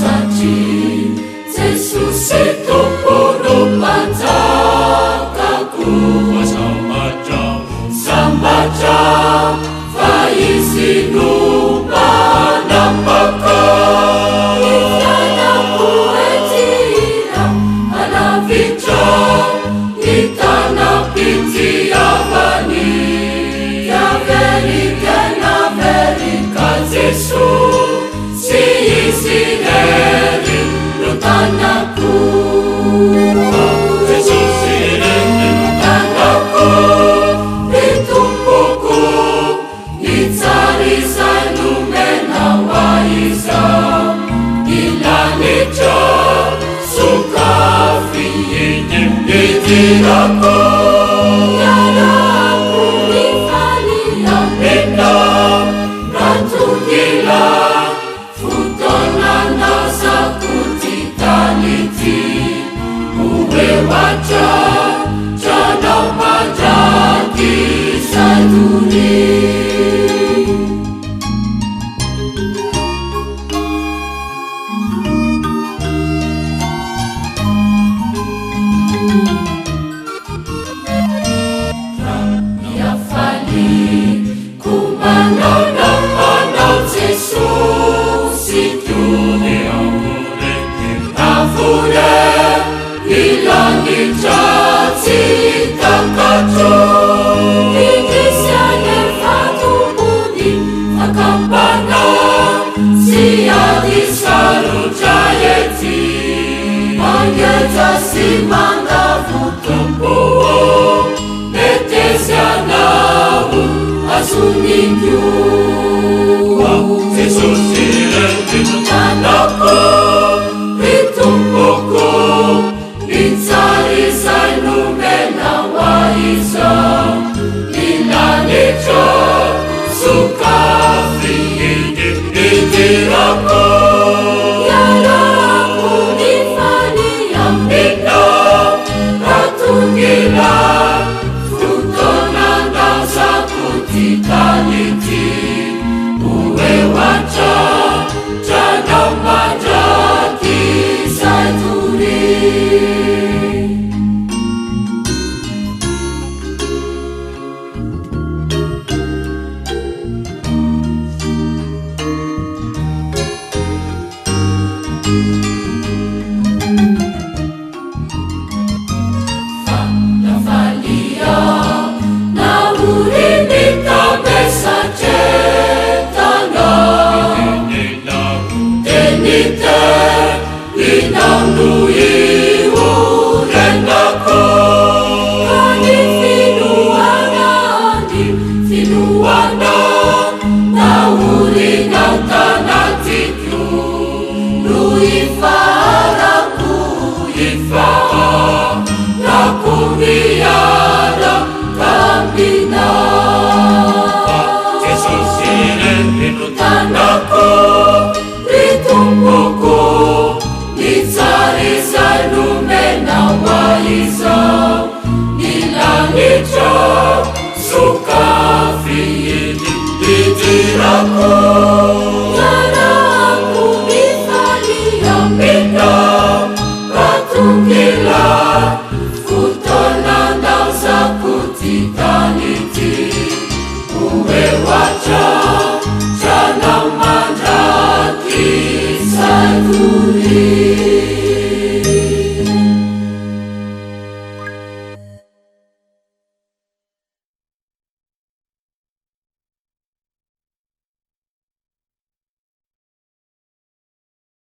Saci Jesús Tompono Panjakaku Sambaca Faisinu Panapaka Itanaku Etira Anavicha Itana Piti Avani Yaverika Jesus Siisireri Nutanaku Siisireri Nutanaku Nitumpuku Nitsarisa Numena Waisa Ilanicha Sukafi Nitiraku Yaraku Nifali Amena Ratugila Futonana Sakutitaliti Uwe wacha Jana Majaki Saduri Yafali Kumanana Manau Jesus Avure ilangi jati takato Iglesia nefatu budi Akapana siadi sarujayeti Mangeta simanda futumpuo Netesia nau asunikyu Jesus Nutanaku Ritumpuku Nitsarisa Numena Waisa Ilanicha Sukafi Nitiraku Yaraku Nifani Amina Ratugila Futonanda Sakutitaliti Uwe wacha Jana Majaki Saduri Navalia Naurini Kabesa Cetana Tenite Inamnui Urendaku Kani Finuana Nauri Nautanatiku Luifaraku Ifa Nakumiara Kambina Jesus Nutanaku Ritumpuku Nitsarisa Numena Waisa Ilanicha Sukafi Nitiraku